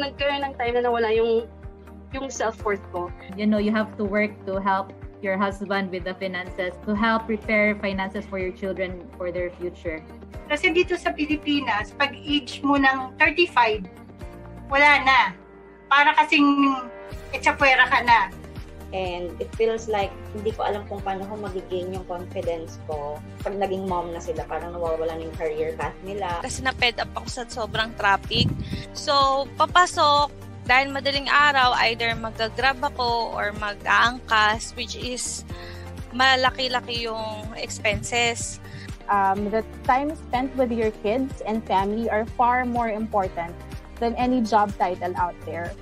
nagkaroon ng time na nawala yung self-worth ko. You know, you have to work to help your husband with the finances, to help prepare finances for your children for their future. Kasi dito sa Pilipinas, pag age mo ng 35, wala na. Para kasing etsapuera ka na. And it feels like hindi ko alam kung paano ko magigain yung confidence ko pag naging mom na sila. Parang nawawala na yung career path nila. Kasi na-fed up ako sa sobrang traffic. So, papasok, dahil madaling araw, either mag-grab ako or mag-aangkas, which is malaki-laki yung expenses. The time spent with your kids and family are far more important than any job title out there.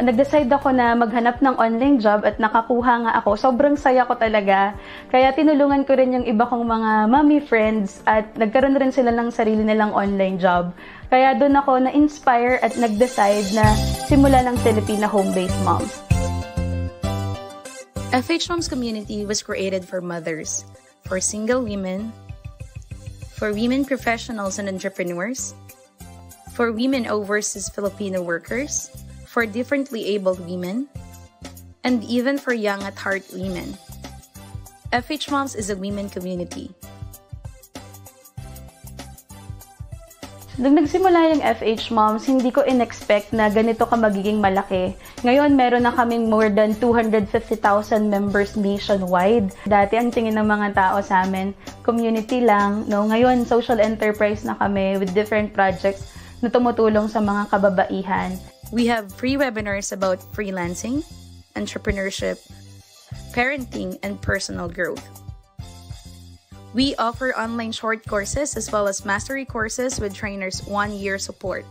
Nag-decide ako na maghanap ng online job at nakakuha nga ako. Sobrang saya ko talaga. Kaya tinulungan ko rin yung iba kong mga mommy friends at nagkaroon rin sila ng sarili nilang online job. Kaya doon ako na-inspire at nag-decide na simula ng Filipina home-based moms. FH Moms Community was created for mothers, for single women, for women professionals and entrepreneurs, for women overseas Filipino workers, for differently abled women, and even for young at heart women. FH Moms is a women community. Nung nagsimula yung FH Moms, hindi ko in-expect na ganito ka magiging malaki. Ngayon, meron na kaming more than 250,000 members nationwide. Dati, ang tingin ng mga tao sa amin, community lang. No? Ngayon, social enterprise na kami with different projects na tumutulong sa mga kababaihan. We have free webinars about freelancing, entrepreneurship, parenting, and personal growth. We offer online short courses as well as mastery courses with trainers' 1-year support.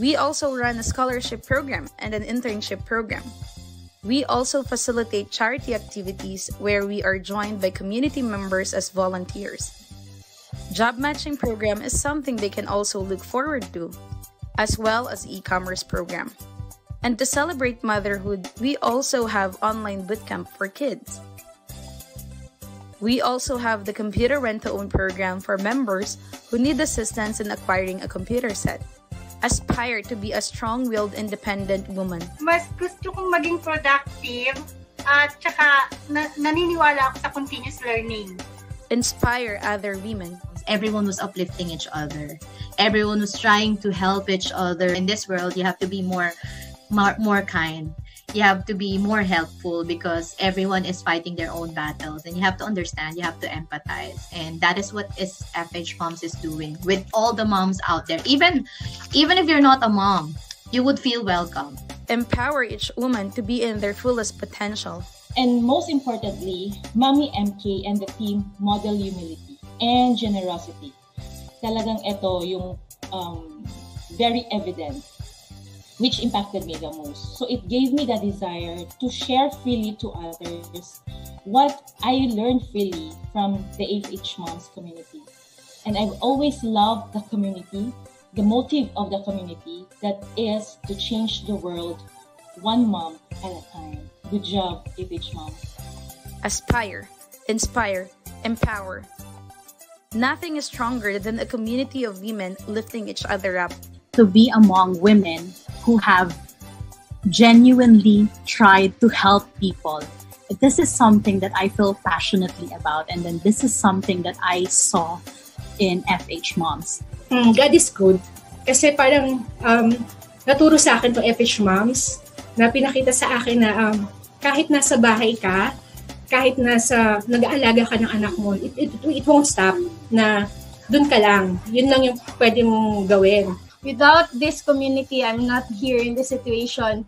We also run a scholarship program and an internship program. We also facilitate charity activities where we are joined by community members as volunteers. Job matching program is something they can also look forward to, as well as e-commerce program. And to celebrate motherhood, we also have online bootcamp for kids. We also have the computer rent-to-own program for members who need assistance in acquiring a computer set. Aspire to be a strong-willed, independent woman. Mas gusto kong maging productive at saka naniniwala ako sa continuous learning. Inspire other women. Everyone was uplifting each other. Everyone was trying to help each other. In this world, you have to be more kind. You have to be more helpful because everyone is fighting their own battles, and you have to understand, you have to empathize, and that is what FH Moms is doing with all the moms out there. Even if you're not a mom, you would feel welcome. Empower each woman to be in their fullest potential. And most importantly, Mommy MK and the team model humility and generosity. Talagang ito yung very evident, which impacted me the most. So it gave me the desire to share freely to others what I learned freely from the FH Moms community. And I've always loved the community, the motive of the community, that is to change the world one mom at a time. Good job, FH Moms. Aspire, inspire, empower. Nothing is stronger than a community of women lifting each other up. To be among women who have genuinely tried to help people. This is something that I feel passionately about, and then this is something that I saw in FH Moms. God is good. Kasi parang naturo sa akin itong FH Moms na pinakita sa akin na kahit nasa bahay ka, kahit nag-aalaga ka ng anak mo, it won't stop na dun ka lang. Yun lang yung pwede mong gawin. Without this community, I'm not here in this situation.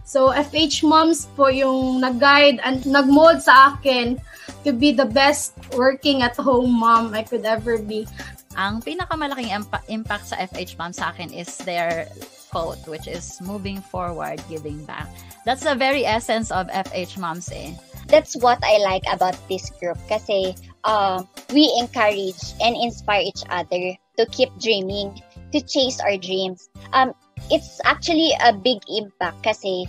So, FH Moms po yung nag-guide and nag-mold sa akin to be the best working at home mom I could ever be. Ang pinakamalaking impact sa FH Moms sa akin is their quote, which is moving forward, giving back. That's the very essence of FH Moms eh. That's what I like about this group kasi we encourage and inspire each other to keep dreaming, to chase our dreams. It's actually a big impact kasi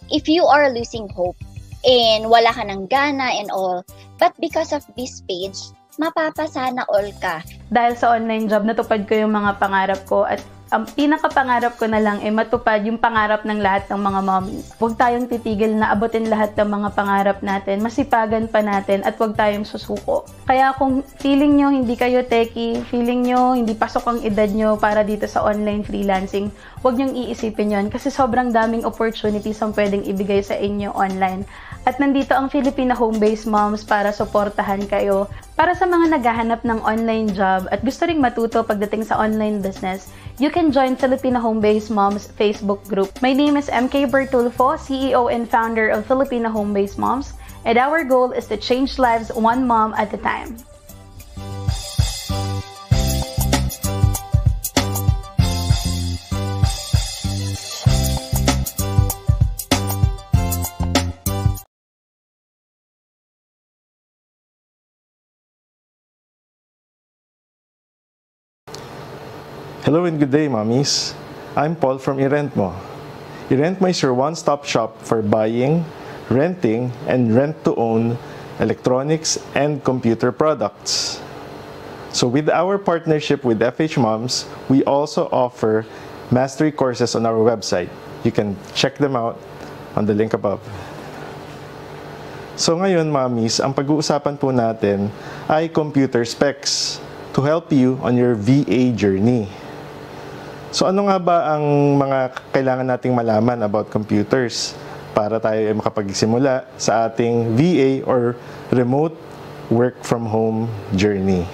if you are losing hope and wala ka ng gana and all, but because of this page, mapapasana all ka. Dahil sa online job, natupad ko yung mga pangarap ko at ang pinakapangarap ko na lang ay matupad yung pangarap ng lahat ng mga mommies. Huwag tayong titigil na abutin lahat ng mga pangarap natin, masipagan pa natin at huwag tayong susuko. Kaya kung feeling nyo hindi kayo techie, feeling nyo hindi pasok ang edad nyo para dito sa online freelancing, huwag nyong iisipin yon kasi sobrang daming opportunities ang pwedeng ibigay sa inyo online. At nandito ang Filipina Home-Based Moms para suportahan kayo. Para sa mga naghahanap ng online job at gusto ring matuto pagdating sa online business, you can join Filipina Home-Based Moms Facebook group. My name is MK Bertulfo, CEO and founder of Filipina Home-Based Moms, and our goal is to change lives one mom at a time. Hello and good day, mommies. I'm Paul from iRentmo. iRentmo is your one-stop shop for buying, renting, and rent-to-own electronics and computer products. So with our partnership with FH Moms, we also offer mastery courses on our website. You can check them out on the link above. So ngayon, mommies, ang pag-uusapan po natin ay computer specs to help you on your VA journey. So ano nga ba ang mga kailangan nating malaman about computers para tayo ay makapagsimula sa ating VA or remote work from home journey?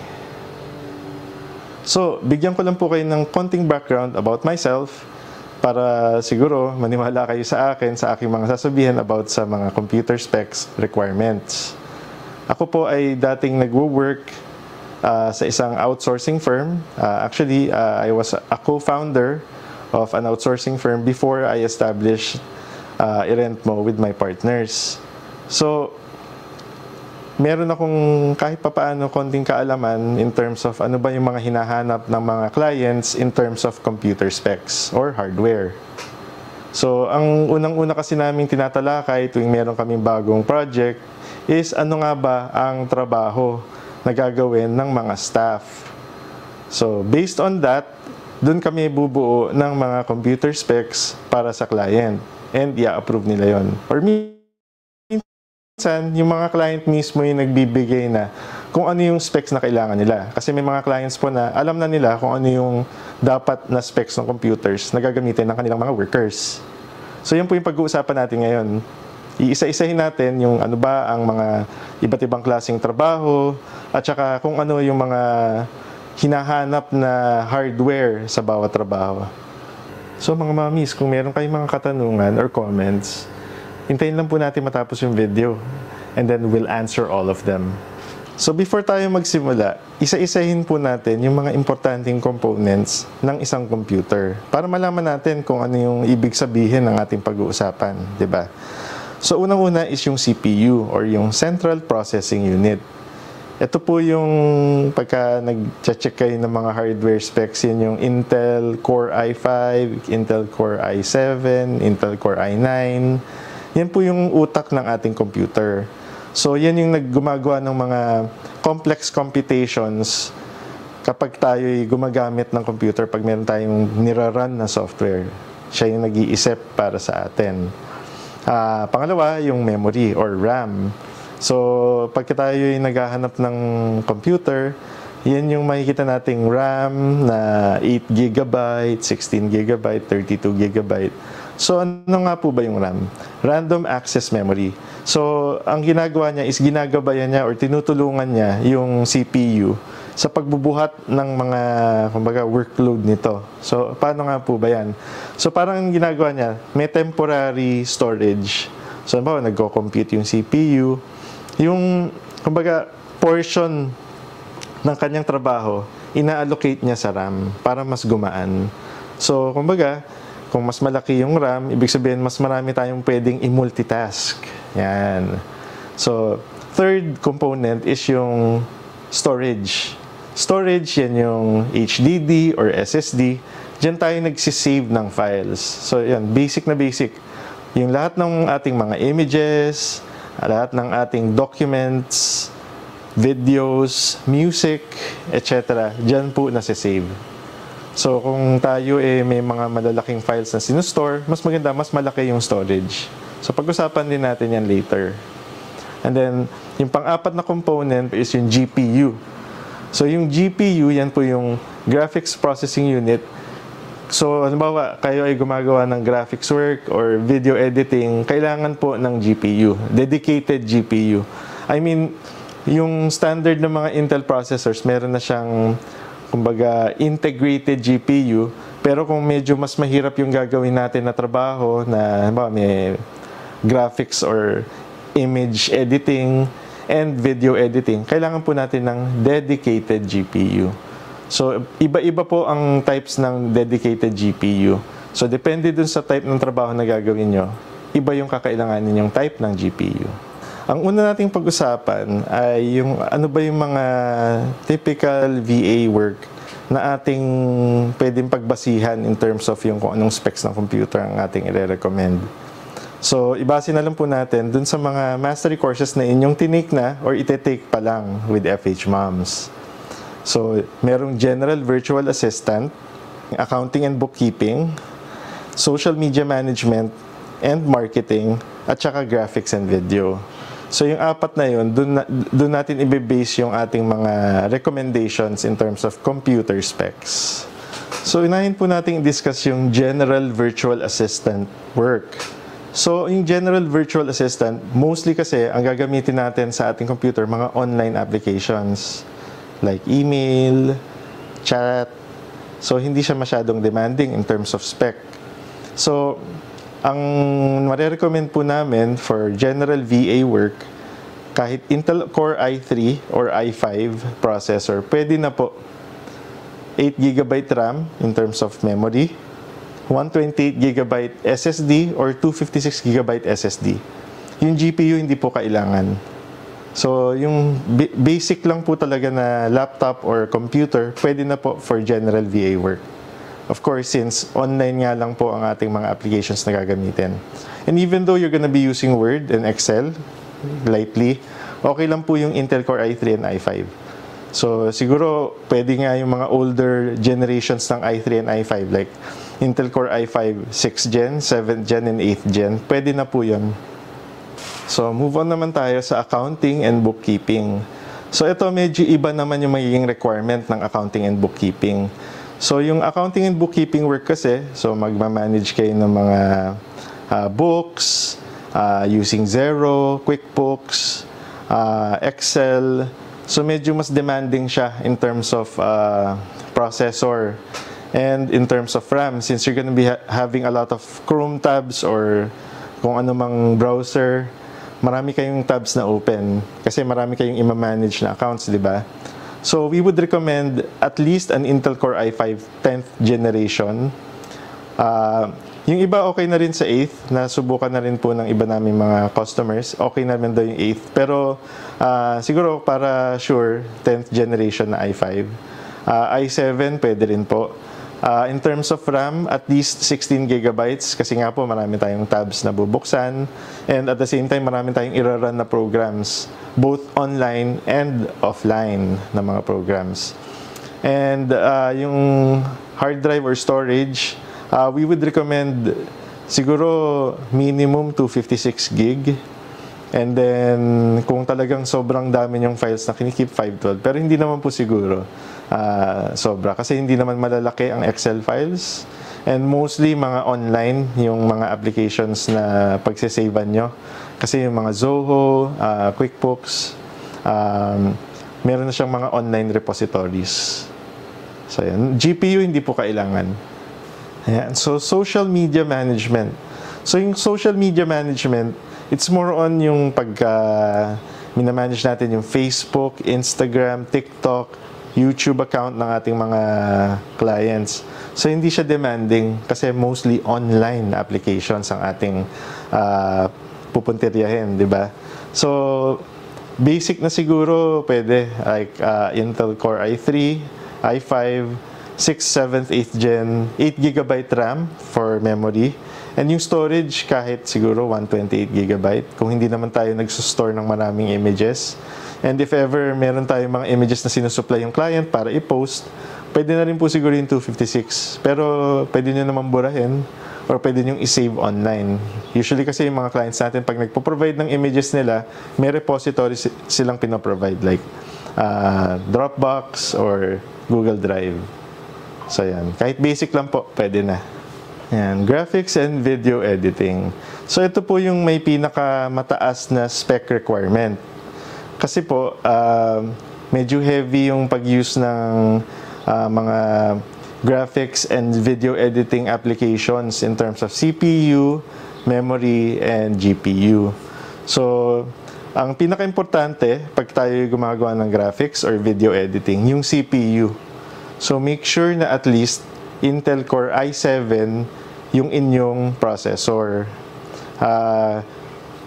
So, bigyan ko lang po kayo ng konting background about myself para siguro maniwala kayo sa akin sa aking mga sasabihin about sa mga computer specs requirements. Ako po ay dating nagwo-work sa isang outsourcing firm. Actually, I was a co-founder of an outsourcing firm before I established iRentmo with my partners. So, meron akong kahit papaano konting kaalaman in terms of ano ba yung mga hinahanap ng mga clients in terms of computer specs or hardware. So, ang unang-una kasi namin tinatalakay tuwing meron kaming bagong project is ano nga ba ang trabaho na gagawin ng mga staff. So, based on that, dun kami bubuo ng mga computer specs para sa client. And i-approve nila yon. Or minsan, yung mga client mismo yung nagbibigay na kung ano yung specs na kailangan nila. Kasi may mga clients po na alam na nila kung ano yung dapat na specs ng computers na gagamitin ng kanilang mga workers. So, yun po yung pag-uusapan natin ngayon. Iisa-isahin natin yung ano ba ang mga iba't ibang klaseng trabaho at saka kung ano yung mga hinahanap na hardware sa bawat trabaho. So mga mommies, kung meron kayong mga katanungan or comments, hintayin lang po natin matapos yung video and then we'll answer all of them. So before tayo magsimula, isa-isahin po natin yung mga importanteng components ng isang computer para malaman natin kung ano yung ibig sabihin ng ating pag-uusapan, di ba? So, unang-una is yung CPU or yung Central Processing Unit. Ito po yung pagka nag-check kayo ng mga hardware specs, yun yung Intel Core i5, Intel Core i7, Intel Core i9. Yan po yung utak ng ating computer. So, yan yung naggumagawa ng mga complex computations kapag tayo'y gumagamit ng computer pag meron tayong nirarun na software. Siya yung nag-iisip para sa atin. Pangalawa, yung memory or RAM. So, pagka tayo yung naghahanap ng computer, yan yung makikita nating RAM na 8GB, 16GB, 32GB. So, ano nga po ba yung RAM? Random Access Memory. So, ang ginagawa niya is ginagabayan niya or tinutulungan niya yung CPU sa pagbubuhat ng mga, kumbaga, workload nito. So, paano nga po ba yan? So, parang ang ginagawa niya, may temporary storage. So, halimbawa, nagko-compute yung CPU. Yung, kumbaga, portion ng kanyang trabaho, ina-allocate niya sa RAM para mas gumaan. So, kumbaga, kung mas malaki yung RAM, ibig sabihin, mas marami tayong pwedeng i-multitask. Yan. So, third component is yung storage. Storage, yan yung HDD or SSD. Diyan tayo nagsisave ng files. So, yan, basic na basic. Yung lahat ng ating mga images, lahat ng ating documents, videos, music, etc. Diyan po nasisave. So kung tayo may mga malalaking files na sinustore, mas maganda, mas malaki yung storage. So pag-usapan din natin yan later. And then, yung pang-apat na component is yung GPU. So yung GPU, yan po yung Graphics Processing Unit. So halimbawa, kayo ay gumagawa ng graphics work or video editing, kailangan po ng GPU, dedicated GPU. I mean, yung standard ng mga Intel processors, meron na siyang kumbaga integrated GPU, pero kung medyo mas mahirap yung gagawin natin na trabaho na may graphics or image editing and video editing, kailangan po natin ng dedicated GPU. So iba-iba po ang types ng dedicated GPU. So depende dun sa type ng trabaho na gagawin nyo, iba yung kakailanganin yung type ng GPU. Ang una nating pag-usapan ay yung ano ba yung mga typical VA work na ating pwedeng pagbasihan in terms of yung kung anong specs ng computer ang ating i-recommend. So, ibase na lang po natin dun sa mga mastery courses na inyong tinake na or ite-take pa lang with FH Moms. So, merong General Virtual Assistant, Accounting and Bookkeeping, Social Media Management and Marketing, at saka Graphics and Video. So yung apat na yun, dun natin i-base yung ating mga recommendations in terms of computer specs. So inahin po natin i-discuss yung General Virtual Assistant work. So yung General Virtual Assistant, mostly kasi ang gagamitin natin sa ating computer, mga online applications like email, chat. So hindi siya masyadong demanding in terms of spec. So ang marirecommend po namin for general VA work, kahit Intel Core i3 or i5 processor, pwede na po 8GB RAM in terms of memory, 128GB SSD or 256GB SSD. Yung GPU hindi po kailangan. So yung basic lang po talaga na laptop or computer, pwede na po for general VA work. Of course, since online nga lang po ang ating mga applications na gagamitin. And even though you're gonna be using Word and Excel, lightly, okay lang po yung Intel Core i3 and i5. So, siguro, pwede nga yung mga older generations ng i3 and i5, like Intel Core i5 6th Gen, 7th Gen, and 8th Gen, pwede na po yun. So, move on naman tayo sa accounting and bookkeeping. So, ito medyo iba naman yung magiging requirement ng accounting and bookkeeping. So, yung accounting and bookkeeping work kasi, so magmamanage kayo ng mga books, using Xero, QuickBooks, Excel. So, medyo mas demanding siya in terms of processor and in terms of RAM, since you're gonna be having a lot of Chrome tabs or kung ano mang browser, marami kayong tabs na open kasi marami kayong i-manage na accounts, di ba? So, we would recommend at least an Intel Core i5 10th generation. Yung iba okay na rin sa 8th, nasubukan na rin po ng iba naming mga customers. Okay na rin daw yung 8th. Pero siguro para sure, 10th generation na i5. i7 pwede rin po. In terms of RAM, at least 16GB kasi nga po marami tayong tabs na bubuksan. And at the same time, marami tayong i-run na programs, both online and offline na mga programs. And yung hard drive or storage, we would recommend siguro minimum 256GB. And then, kung talagang sobrang dami yung files na kinikip, 512. Pero hindi naman po siguro sobra. Kasi hindi naman malalaki ang Excel files. And mostly, mga online, yung mga applications na pagsisavean nyo. Kasi yung mga Zoho, QuickBooks, meron na siyang mga online repositories. So, yan. GPU, hindi po kailangan. Ayan. So, social media management. So, yung social media management, it's more on yung minamanage natin yung Facebook, Instagram, TikTok, YouTube account ng ating mga clients. So, hindi siya demanding kasi mostly online applications ang ating pupuntiryahin, di ba? So, basic na siguro pwede like Intel Core i3, i5, 6th, 7th, 8th Gen, 8GB RAM for memory. And yung storage, kahit siguro 128GB, kung hindi naman tayo nagsusstore ng maraming images. And if ever meron tayong mga images na sinusupply yung client para i-post, pwede na rin po siguro yung 256. Pero pwede nyo naman burahin or pwede nyo i-save online. Usually kasi yung mga clients natin, pag nagpo-provide ng images nila, may repository silang pinoprovide like Dropbox or Google Drive. So yan, kahit basic lang po, pwede na. Yan, graphics and video editing. So ito po yung may pinakamataas na spec requirement. Kasi po, medyo heavy yung pag-use ng mga graphics and video editing applications in terms of CPU, memory, and GPU. So, ang pinaka-importante pag tayo gumagawa ng graphics or video editing, yung CPU. So, make sure na at least Intel Core i7 yung inyong processor.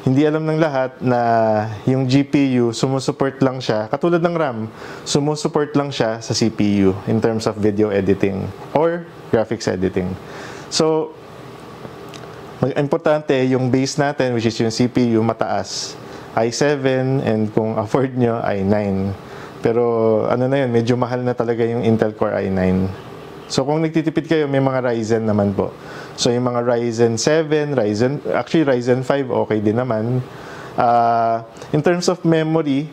Hindi alam ng lahat na yung GPU, sumusuport lang siya, katulad ng RAM, sumusuport lang siya sa CPU in terms of video editing or graphics editing. So, importante yung base natin, which is yung CPU, mataas. i7, and kung afford nyo, i9. Pero ano na yun, medyo mahal na talaga yung Intel Core i9. So, kung nagtitipid kayo, may mga Ryzen naman po. So, yung mga Ryzen 7, Ryzen 5, okay din naman. In terms of memory,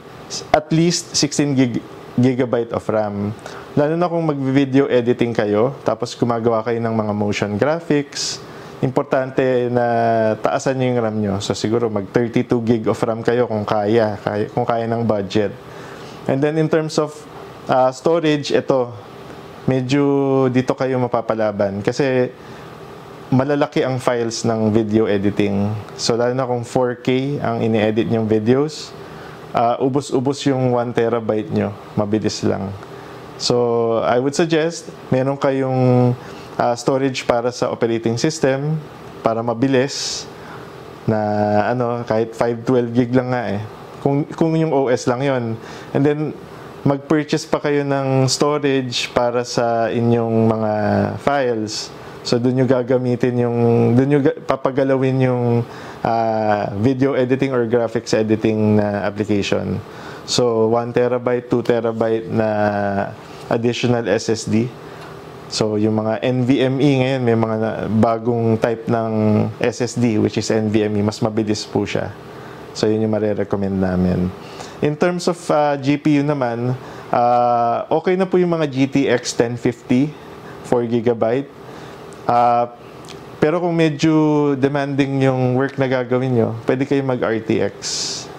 at least 16 gigabyte of RAM. Lalo na kung mag-video editing kayo, tapos gumagawa kayo ng mga motion graphics, importante na taasan nyo yung RAM nyo. So, siguro mag-32 gig of RAM kayo kung kaya ng budget. And then, in terms of storage, ito, medyo dito kayo mapapalaban kasi malalaki ang files ng video editing. So, lalo na kung 4K ang ini-edit nyong videos, ubos-ubos yung 1 terabyte nyo. Mabilis lang. So, I would suggest, meron kayong storage para sa operating system, para mabilis, na kahit 512 gig lang nga eh. Kung yung OS lang yon. And then, mag-purchase pa kayo ng storage para sa inyong mga files. So, doon nyo gagamitin doon nyo papagalawin yung video editing or graphics editing na application. So, 1 terabyte, 2 terabyte na additional SSD. So, yung mga NVMe ngayon, may mga bagong type ng SSD, which is NVMe. Mas mabilis po siya. So, yun yung marirecommend namin. In terms of GPU naman, okay na po yung mga GTX 1050, 4GB. Pero kung medyo demanding yung work na gagawin nyo, pwede kayo mag-RTX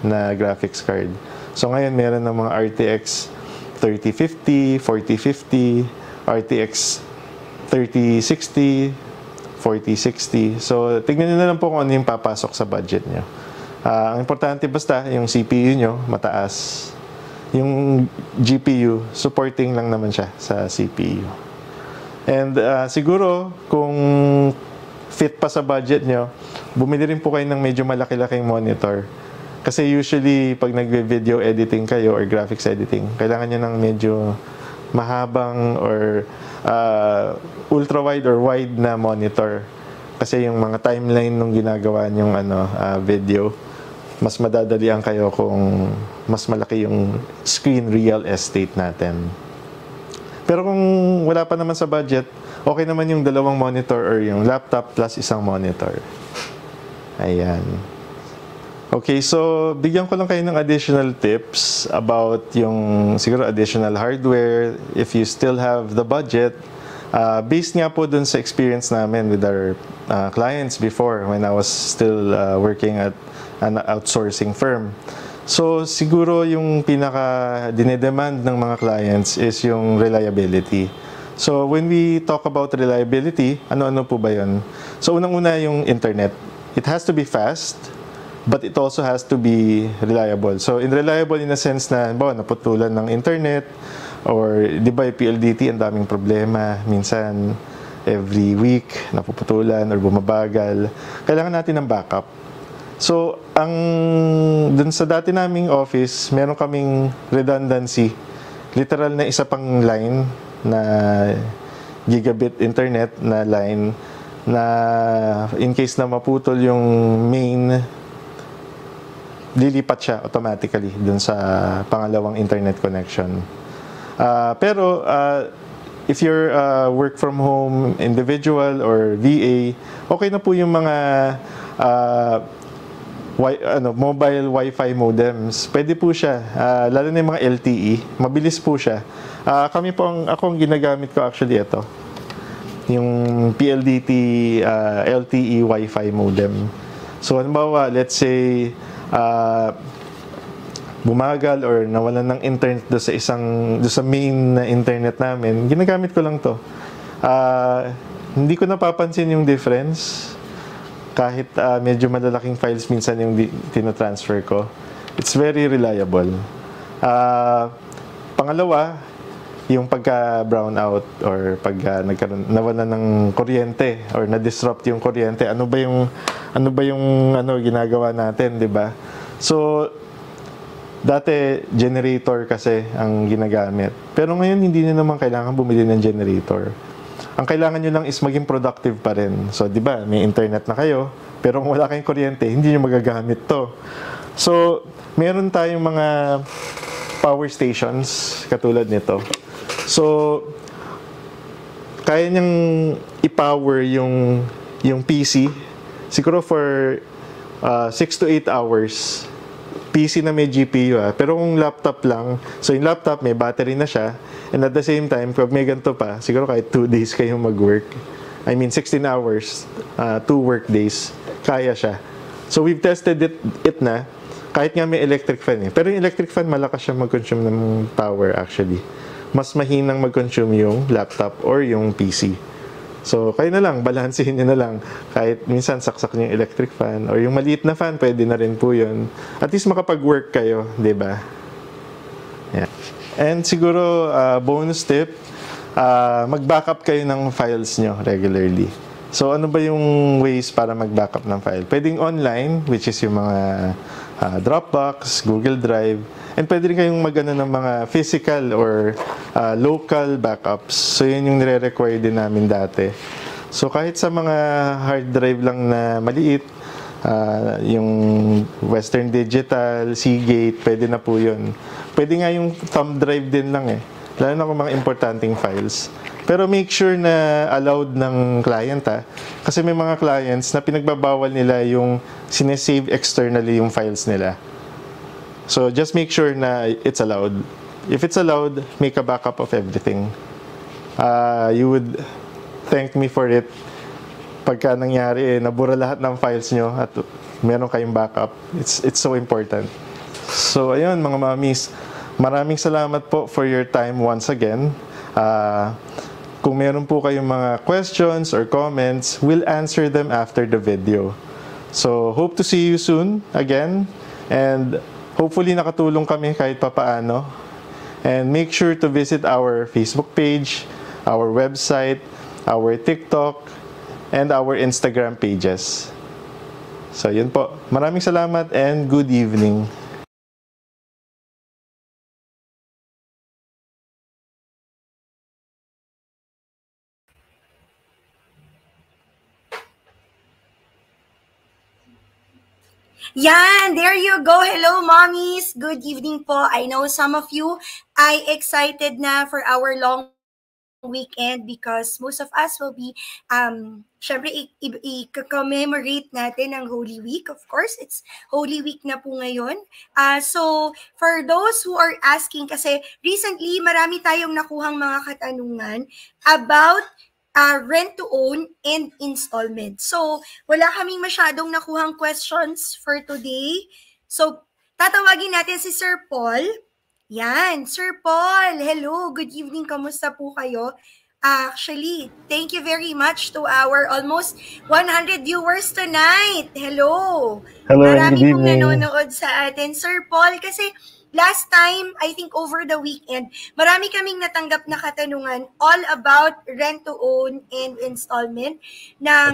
na graphics card. So ngayon, meron ng mga RTX 3050, 4050, RTX 3060, 4060. So, tignan nyo na lang po kung ano yung papasok sa budget nyo. Ang importante basta, yung CPU nyo, mataas. Yung GPU, supporting lang naman siya sa CPU. And siguro, kung fit pa sa budget nyo, bumili rin po kayo ng medyo malaki-laking monitor. Kasi usually, pag nag-video editing kayo or graphics editing, kailangan nyo ng medyo mahabang or ultra-wide or wide na monitor. Kasi yung mga timeline nung ginagawa nyong video, mas madadalian kayo kung mas malaki yung screen real estate natin. Pero kung wala pa naman sa budget, okay naman yung dalawang monitor or yung laptop plus isang monitor. Ayan. Okay, so bigyan ko lang kayo ng additional tips about yung siguro additional hardware if you still have the budget. Based nga po dun sa experience namin with our clients before when I was still working at an outsourcing firm. So, siguro yung pinaka dinedemand ng mga clients is yung reliability. So, when we talk about reliability, ano-ano po ba yun? So, unang-una yung internet. It has to be fast, but it also has to be reliable. So, reliable in a sense na, naputulan ng internet, or, di ba, PLDT, ang daming problema. Minsan, every week, napuputulan or bumabagal. Kailangan natin ng backup. So, dun sa dati naming office, meron kaming redundancy. Literal na isa pang line na gigabit internet na line na in case na maputol yung main, lilipat siya automatically dun sa pangalawang internet connection. Pero if you're work from home individual or VA, okay na po yung mga mobile Wi-Fi modems. Pwede po siya, lalo na yung mga LTE, mabilis po siya. Ako ang ginagamit ko actually ito, yung PLDT LTE Wi-Fi modem. So halimbawa, let's say bumagal or nawalan ng internet do sa main na internet namin, ginagamit ko lang to. Hindi ko napapansin yung difference kahit medyo malalaking files minsan yung tinatransfer ko. It's very reliable. Pangalawa, yung pagka-brown out or pagka nawalan ng kuryente or na-disrupt yung kuryente, ano ba yung ginagawa natin, 'di ba? So dati generator kasi ang ginagamit. Pero ngayon hindi na naman kailangan bumili ng generator. Ang kailangan nyo lang is maging productive pa rin. So, di ba, may internet na kayo, pero kung wala kayong kuryente, hindi nyo magagamit to. So, meron tayong mga power stations katulad nito. So, kaya niyang i-power yung PC siguro for 6 to 8 hours. PC na may GPU pero kung laptop lang, so yung laptop may battery na siya, and at the same time, pag may ganito pa, siguro kahit 2 days kayong mag-work. I mean, 16 hours, 2 work days, kaya siya. So we've tested it na, kahit nga may electric fan Pero yung electric fan, malakas siya mag-consume ng power actually. Mas mahinang mag-consume yung laptop or yung PC. So, kayo na lang, balansehin nyo na lang. Kahit minsan saksak nyo yung electric fan or yung maliit na fan, pwede na rin po yun. At least makapag-work kayo, di ba? Yeah. And siguro, bonus tip, mag-backup kayo ng files nyo regularly. So, ano ba yung ways para mag-backup ng file? Pwedeng online, which is yung mga Dropbox, Google Drive, and pwede rin kayong mag-ano ng mga physical or local backups. So, yun yung nire-require din namin dati. So, kahit sa mga hard drive lang na maliit, yung Western Digital, Seagate, pwede na po yun. Pwede nga yung thumb drive din lang lalo na kung mga importanteng files. Pero make sure na allowed ng client kasi may mga clients na pinagbabawal nila yung sinesave externally yung files nila. So just make sure na it's allowed. If it's allowed, make a backup of everything. You would thank me for it pagka nangyari nabura lahat ng files nyo at meron kayong backup. It's so important. So ayun mga mamis, maraming salamat po for your time once again. Kung meron po kayong mga questions or comments, we'll answer them after the video. So, hope to see you soon again. And hopefully nakatulong kami kahit papaano. And make sure to visit our Facebook page, our website, our TikTok, and our Instagram pages. So, yun po. Maraming salamat and good evening. Yan, there you go. Hello, mommies. Good evening po. I know some of you ay excited na for our long weekend because most of us will be, syempre, i-commemorate natin ang Holy Week. Of course, it's Holy Week na po ngayon. So, for those who are asking, kasi recently, marami tayong nakuhang mga katanungan about rent-to-own and installment. So, wala kaming masyadong nakuhang questions for today. So, tatawagin natin si Sir Paul. Yan, Sir Paul, hello, good evening, kamusta po kayo? Actually, thank you very much to our almost 100 viewers tonight. Hello. Hello, marami good pong evening. nanonood sa atin. Sir Paul, kasi last time, I think over the weekend, marami kaming natanggap na katanungan all about rent-to-own and installment ng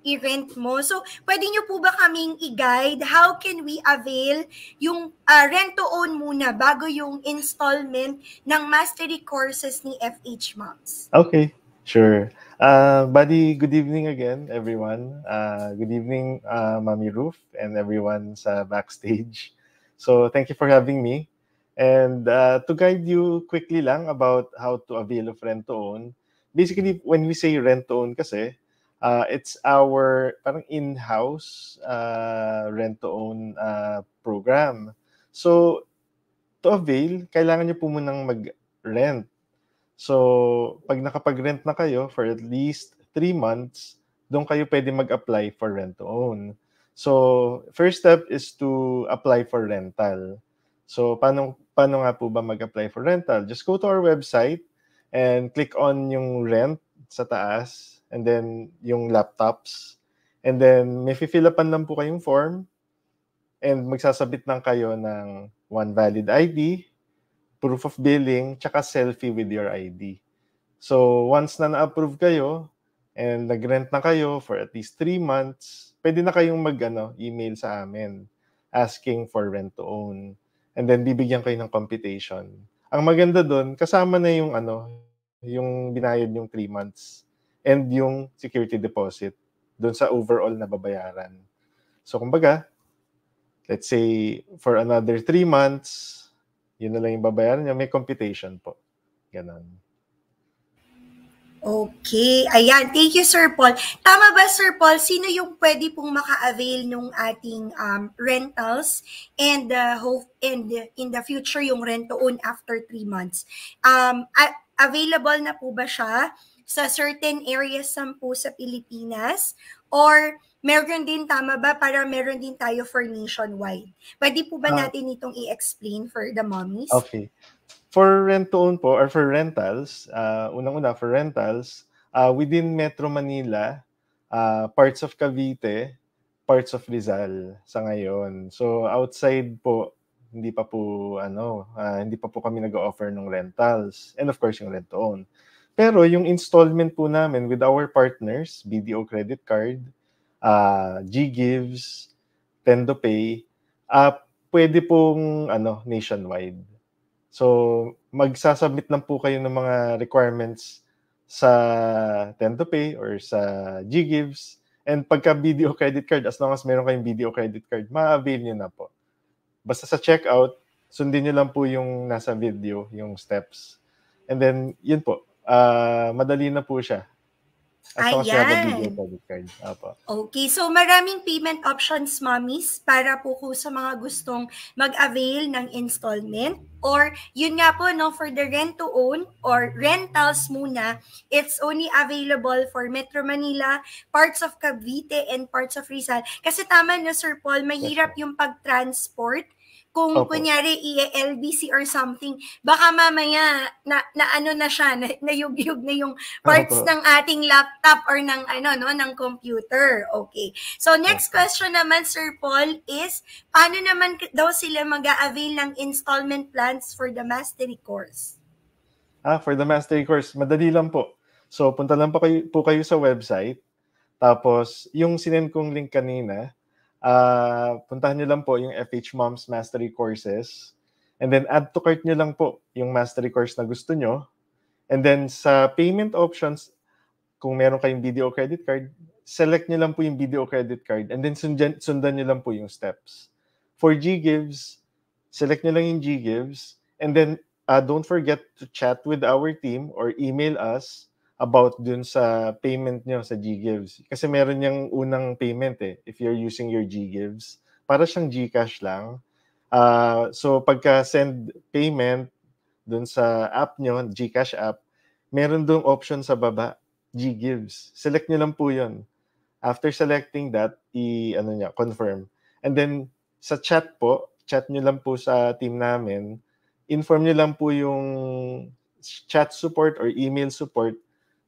i-rent mo. So, pwede nyo po ba kaming i-guide? How can we avail yung rent-to-own muna bago yung installment ng mastery courses ni FH Moms? Okay, sure. Buddy, good evening again, everyone. Good evening, Mami Ruth and everyone sa backstage. So, thank you for having me. And to guide you quickly lang about how to avail of rent-to-own, basically, when we say rent-to-own kasi, it's our parang in-house rent-to-own program. So, to avail, kailangan nyo po munang mag-rent. So, pag nakapag-rent na kayo for at least 3 months, doon kayo pwede mag-apply for rent-to-own. So, first step is to apply for rental. So, paano nga po ba mag-apply for rental? Just go to our website and click on yung rent sa taas and then yung laptops. And then, may fill upan lang po kayong form and magsasabit lang kayo ng one valid ID, proof of billing, tsaka selfie with your ID. So, once na na-approve kayo and nag-rent na kayo for at least 3 months, pwede na kayong email sa amin asking for rent-to-own. And then, bibigyan kayo ng computation. Ang maganda doon, kasama na yung yung binayad yung 3 months and yung security deposit doon sa overall na babayaran. So, kumbaga, let's say, for another 3 months, yun na lang yung babayaran niya, may computation po. Ganon. Okay. Ayan. Thank you, Sir Paul. Tama ba, Sir Paul? Sino yung pwede pong maka-avail nung ating rentals and in the future yung rent-to-own after 3 months? Available na po ba siya sa certain areas po sa Pilipinas? Or meron din, tama ba, para meron din tayo for nationwide? Pwede po ba natin itong i-explain for the mommies? Okay. For rent-to-own po, or for rentals, unang-una for rentals, within Metro Manila, parts of Cavite, parts of Rizal sa ngayon. So outside po, hindi pa po kami nag-offer ng rentals. And of course, yung rent-to-own. Pero yung installment po namin with our partners, BDO Credit Card, GGives, TendoPay, pwede pong nationwide. So, magsasubmit lang po kayo ng mga requirements sa TendoPay or sa GGives. And pagka BDO Credit Card, as long as meron kayong BDO Credit Card, ma-avail nyo na po. Basta sa checkout, sundin nyo lang po yung nasa video, yung steps. And then, yun po, madali na po siya. As long as you have a BDO Credit Card. Okay, so maraming payment options, mommies, para po sa mga gustong mag-avail ng installment. Or, yun nga po, for the rent-to-own or rentals muna, it's only available for Metro Manila, parts of Cavite, and parts of Rizal. Kasi tama na, Sir Paul, mahirap yung pag-transport. Kung kunyari i-LBC or something, baka mamaya na siya, nayugyug na yung parts ng ating laptop or ng ng computer. Okay. So next question naman, Sir Paul, is paano naman daw sila mag-a-avail ng installment plans for the mastery course? For the mastery course, madali lang po. So punta lang po kayo sa website. Tapos yung sinend kong link kanina, puntahan nyo lang po yung FH Moms Mastery Courses. And then add to cart nyo lang po yung mastery course na gusto nyo. And then sa payment options, kung meron kayong BDO credit card, select nyo lang po yung BDO credit card. And then sundan nyo lang po yung steps. For GGives, select nyo lang yung GGives. And then don't forget to chat with our team or email us about dun sa payment nyo sa GGives. Kasi meron yung unang payment if you're using your GGives. Para siyang GCash lang. So pagka send payment dun sa app nyo, GCash app, meron dong option sa baba, GGives. Select nyo lang po yun. After selecting that, confirm. And then sa chat po, chat nyo lang po sa team namin, inform nyo lang po yung chat support or email support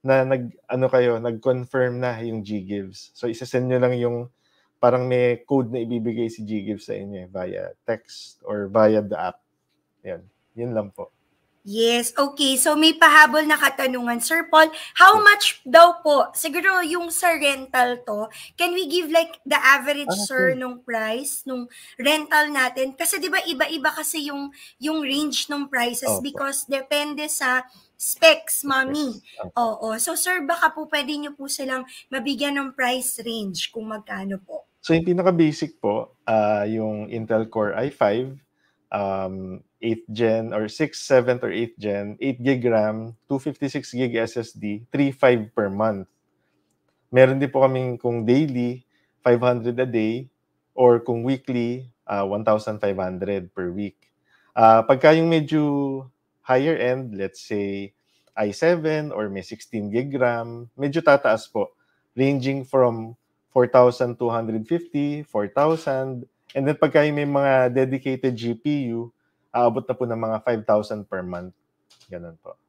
na nag-confirm na yung GGives. So, isasend nyo lang yung parang may code na ibibigay si GGives sa inyo via text or via the app. Yan. Yun lang po. Yes, okay. So may pahabol na katanungan. Sir Paul, how much daw po, siguro yung sa rental to, can we give like the average, sir, nung price, nung rental natin? Kasi di ba iba-iba kasi yung range ng prices because depende sa specs, mommy. Oo. So sir, baka po pwede nyo po silang mabigyan ng price range kung magkano po. So yung pinaka-basic po, yung Intel Core i5, 8th gen or 6th, 7th or 8th gen, 8 gig RAM, 256 gig SSD, 3.5 per month. Meron din po kaming kung daily, 500 a day, or kung weekly, 1,500 per week. Pagka yung medyo higher end, let's say i7 or may 16 gig RAM, medyo tataas po, ranging from 4,250, 4,000, and then pagka yung may mga dedicated GPU, aabot na po ng mga 5,000 per month. Ganun po.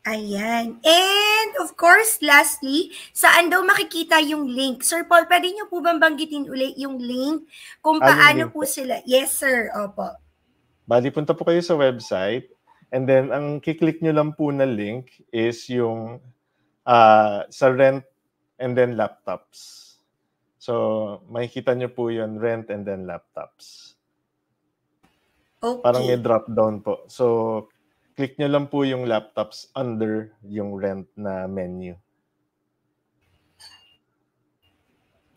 Ayan. And of course, lastly, saan daw makikita yung link? Sir Paul, pwede niyo po bang banggitin ulit yung link kung paano po sila? Yes, sir. Opo. Bali, punta po kayo sa website, and then ang kiklik nyo lang po na link is yung sa rent and then laptops. So, makikita nyo po yun, rent and then laptops. Okay. Parang may drop down po. So, click nyo lang po yung laptops under yung rent na menu.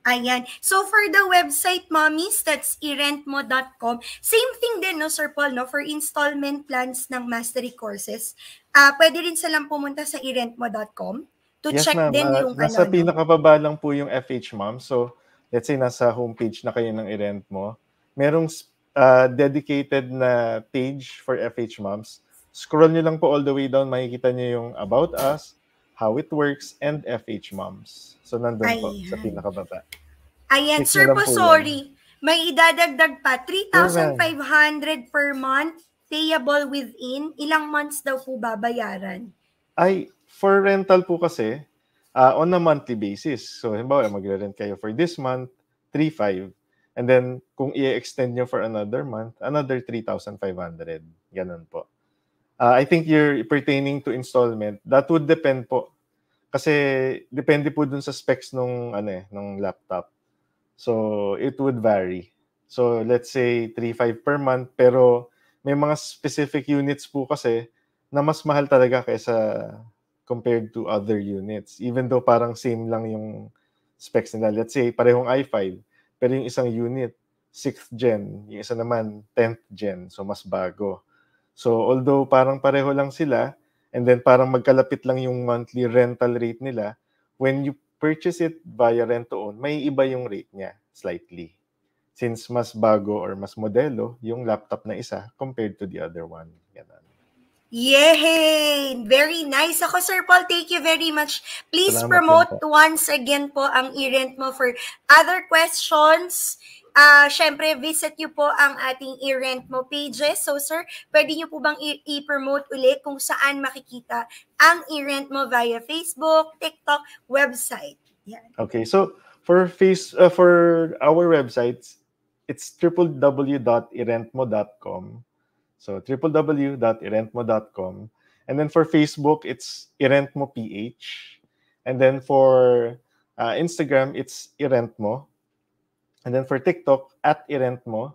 Ayan. So, for the website, mommies, that's irentmo.com. Same thing din, no, Sir Paul, no? For installment plans ng mastery courses, pwede rin silang pumunta sa irentmo.com to Yes, check ma'am. din yung nasa ano. pinakababa lang po yung FH Mom. So, let's say nasa homepage na kayo ng Irentmo. Merong dedicated na page for FH Moms. Scroll nyo lang po all the way down, makikita nyo yung About Us, How It Works, and FH Moms. So, nandun po sa pinakababa. Ayan, Click sir nyo lang po, po sorry. May idadagdag pa. 3,500 per month, payable within. Ilang months daw po babayaran? Ay, for rental po kasi, on a monthly basis. So, halimbawa, magre-rent kayo for this month, 3,500. And then, kung i-extend nyo for another month, another 3,500. Ganun po. I think you're pertaining to installment. That would depend po. Kasi, depende po dun sa specs nung laptop. So, it would vary. So, let's say 3,500 per month, pero may mga specific units po kasi na mas mahal talaga kaysa compared to other units. Even though parang same lang yung specs nila. Let's say, parehong i5, pero yung isang unit, 6th gen, yung isa naman, 10th gen, so mas bago. So, although parang pareho lang sila, and then parang magkalapit lang yung monthly rental rate nila, when you purchase it via rent-to-own, may iba yung rate niya, slightly. Since mas bago or mas modelo yung laptop na isa compared to the other one. Ganun. Yay! Very nice. Ako, Sir Paul, thank you very much. Please Salamat promote din po. once again po ang Irentmo for other questions. Syempre, visit nyo po ang ating Irentmo pages. So, sir, pwede nyo po bang i-promote ulit kung saan makikita ang Irentmo via Facebook, TikTok, website? Yan. Okay, so for our websites, it's www.irentmo.com. So www.irentmo.com. And then for Facebook, it's Irentmo PH. And then for Instagram, it's Irentmo. And then for TikTok, @Irentmo.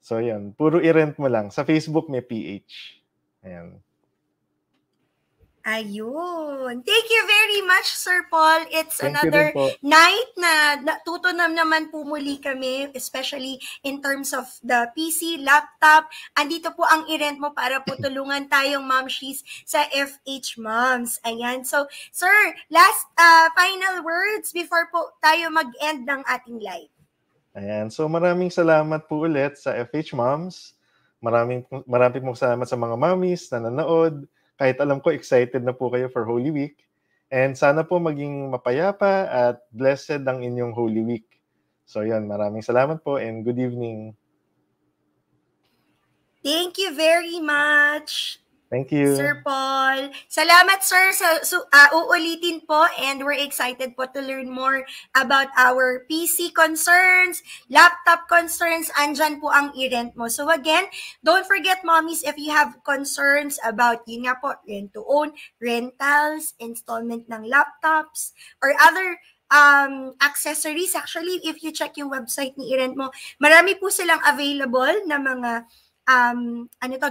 So yan, puro Irentmo lang. Sa Facebook may PH. Ayan. Ayun. Thank you very much, Sir Paul. It's Thank you another rin po. night na natuto naman po muli kami, especially in terms of the PC, laptop. Andito po ang Irentmo para po tulungan tayong momshies sa FH Moms. Ayan. So, sir, last final words before po tayo mag-end ng ating live. Ayan. So maraming salamat po ulit sa FH Moms. Maraming pong salamat sa mga mommies na nanood. Kahit alam ko, excited na po kayo for Holy Week. And sana po maging mapayapa at blessed ang inyong Holy Week. So yan, maraming salamat po and good evening. Thank you very much. Thank you. Sir Paul. Salamat, sir. Uulitin po and we're excited po to learn more about our PC concerns, laptop concerns. Andyan po ang Irentmo. So again, don't forget, mommies, if you have concerns about, yun nga po, rent-to-own, rentals, installment ng laptops, or other accessories. Actually, if you check yung website ni Irentmo, marami po silang available na mga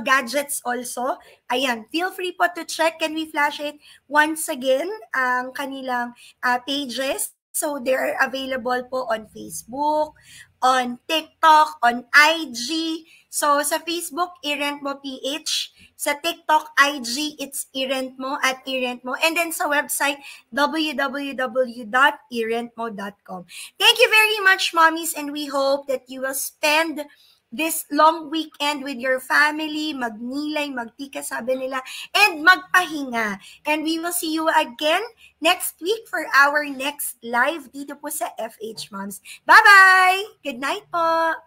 gadgets also. Ayan, feel free po to check. Can we flash it once again? Ang kanilang pages. So they're available po on Facebook, on TikTok, on IG. So sa Facebook, iRentMo PH. Sa TikTok, IG, it's iRentMo at iRentMo. And then sa website, www.irentmo.com. Thank you very much, mommies, and we hope that you will spend this long weekend with your family, magnilay, magtika, sabi nila, and magpahinga. And we will see you again next week for our next live dito po sa FH Moms. Bye-bye! Good night po!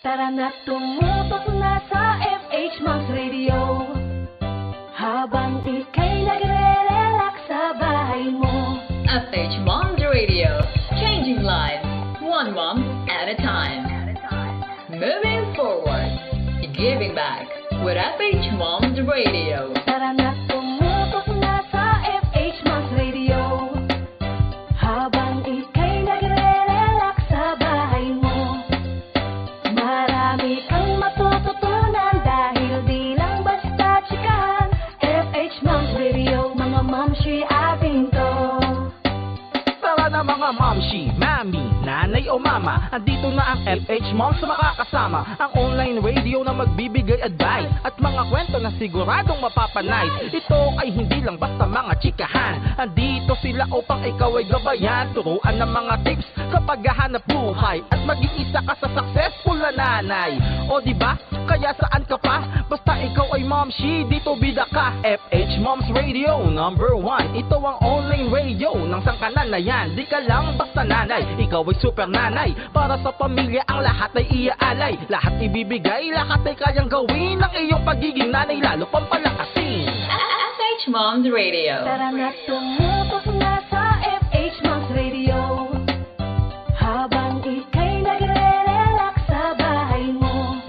Tara na, tumutok na sa FH Moms Radio. Habang ika'y nagre-relax sa bahay mo. FH Moms Radio, changing lives, one mom at a time. Moving forward, giving back with FH Moms Radio. Tara na, tumutok na sa FH Moms Radio. Habang ika'y nagre-relax sa bahay mo. Marami kang matututunan dahil di lang basta chikahan. FH Moms Radio, mga mamshi ating to. Tara na mga mamshi, mami, nanay o mama, andito na ang FH Moms makakasama. Ang online radio na magbibigay advice at mga kwento na siguradong mapapanay. Ito ay hindi lang basta mga chikahan. Andito sila upang ikaw ay gabayan, turuan ng mga tips sa paghahanap buhay at maging isa ka sa successful na nanay. O diba? Kaya saan ka pa? Basta ikaw ay mamshi, dito bida ka. FH Moms Radio, number 1. Ito ang online radio ng sangkanan na yan. Di ka lang basta nanay, ikaw ay super nanay. Para sa pamilya ang lahat ay iaalay. Lahat ibibigay, lahat ay kayang gawin ng iyong pagiging nanay, lalo pang palakasin. FH Moms Radio. Tara na, tumutok na sa FH Moms Radio. Habang ika'y nagre-relax sa bahay mo.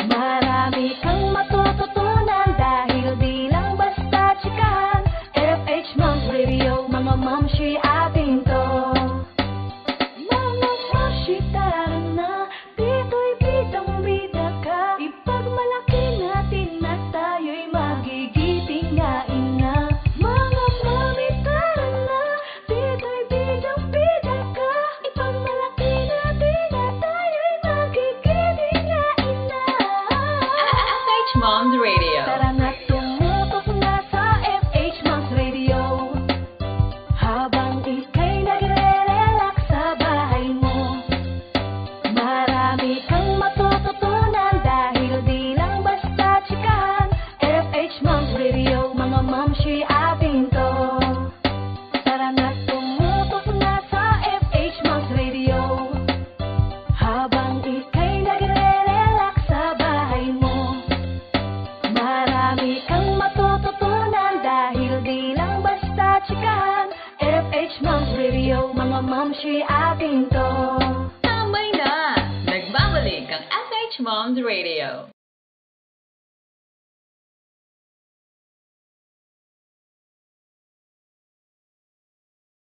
Marami kang matututunan dahil di lang basta chikahan. FH Moms Radio, mga mamshi ating to. Mga mamshi, tara na, dito'y bidang-bida ka. Ipagmalaki natin na tayo'y magigitingain na. Mga mami, tara na, dito'y bidang-bida ka. Ipagmalaki natin na tayo'y magigitingain na. FH Moms Radio. Tara na, tumutok na sa FH Moms Radio. Habang ika'y nagre-relax sa bahay mo. Marami kang matututunan dahil di lang basta chikahan. FH Moms Radio, mga mamshi ating to. Tara na, tumutok na sa FH Moms Radio. Habang ika'y nagre-relax sa bahay mo. Marami kang matututunan dahil di lang basta chikahan. FH Moms Radio, mga mamshi ating to. Tambay na! Nagbabalik ang FH Moms Radio.